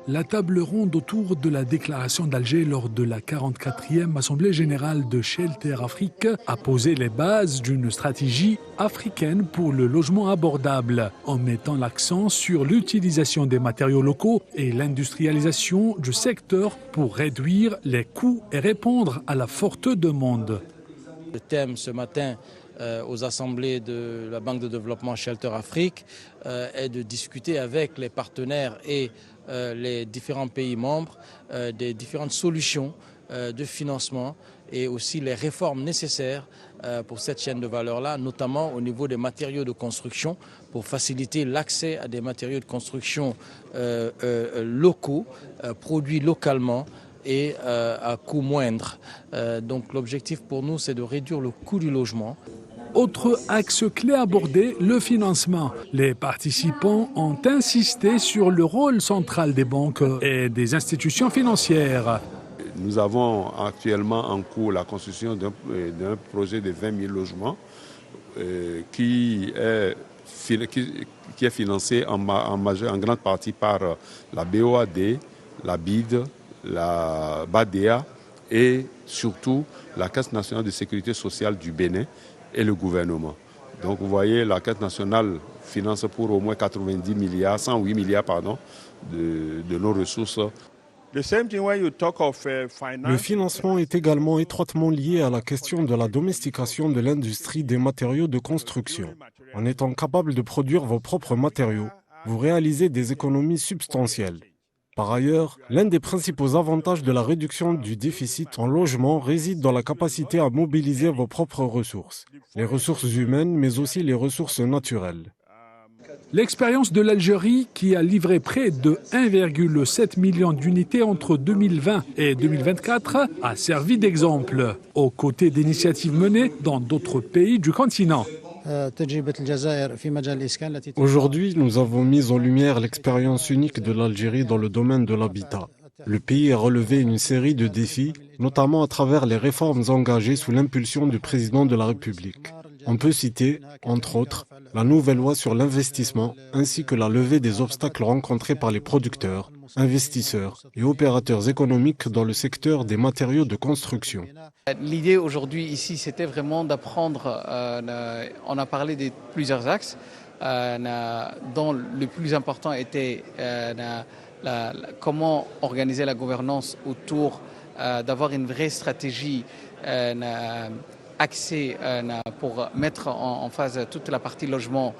La table ronde autour de la déclaration d'Alger lors de la 44e Assemblée générale de Shelter Afrique a posé les bases d'une stratégie africaine pour le logement abordable, en mettant l'accent sur l'utilisation des matériaux locaux et l'industrialisation du secteur pour réduire les coûts et répondre à la forte demande. Le thème ce matin aux assemblées de la Banque de développement Shelter Afrique est de discuter avec les partenaires et les différents pays membres des différentes solutions de financement et aussi les réformes nécessaires pour cette chaîne de valeur-là, notamment au niveau des matériaux de construction, pour faciliter l'accès à des matériaux de construction locaux, produits localement et à coût moindre. Donc l'objectif pour nous, c'est de réduire le coût du logement. Autre axe clé abordé, le financement. Les participants ont insisté sur le rôle central des banques et des institutions financières. Nous avons actuellement en cours la construction d'un projet de 20 000 logements qui est financé en grande partie par la BOAD, la BID, la BADEA et surtout la Caisse nationale de sécurité sociale du Bénin et le gouvernement. Donc vous voyez, la Caisse nationale finance pour au moins 108 milliards de nos ressources. Le financement est également étroitement lié à la question de la domestication de l'industrie des matériaux de construction. En étant capable de produire vos propres matériaux, vous réalisez des économies substantielles. Par ailleurs, l'un des principaux avantages de la réduction du déficit en logement réside dans la capacité à mobiliser vos propres ressources, les ressources humaines mais aussi les ressources naturelles. L'expérience de l'Algérie, qui a livré près de 1,7 million d'unités entre 2020 et 2024, a servi d'exemple, aux côtés d'initiatives menées dans d'autres pays du continent. Aujourd'hui, nous avons mis en lumière l'expérience unique de l'Algérie dans le domaine de l'habitat. Le pays a relevé une série de défis, notamment à travers les réformes engagées sous l'impulsion du président de la République. On peut citer, entre autres, la nouvelle loi sur l'investissement ainsi que la levée des obstacles rencontrés par les producteurs, investisseurs et opérateurs économiques dans le secteur des matériaux de construction. L'idée aujourd'hui ici, c'était vraiment d'apprendre, on a parlé de plusieurs axes, dont le plus important était comment organiser la gouvernance autour d'avoir une vraie stratégie axée pour mettre en phase toute la partie logement,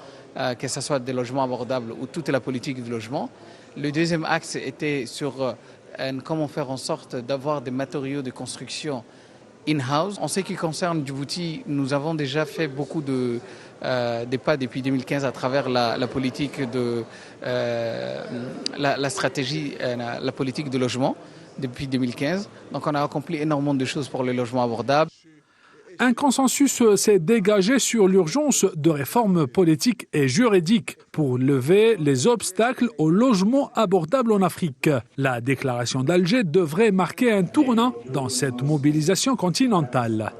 que ce soit des logements abordables ou toute la politique du logement. Le deuxième axe était sur comment faire en sorte d'avoir des matériaux de construction in-house. En ce qui concerne Djibouti, nous avons déjà fait beaucoup des pas depuis 2015 à travers la politique de la stratégie, la politique de logement depuis 2015. Donc on a accompli énormément de choses pour le logement abordable. Un consensus s'est dégagé sur l'urgence de réformes politiques et juridiques pour lever les obstacles au logement abordable en Afrique. La déclaration d'Alger devrait marquer un tournant dans cette mobilisation continentale.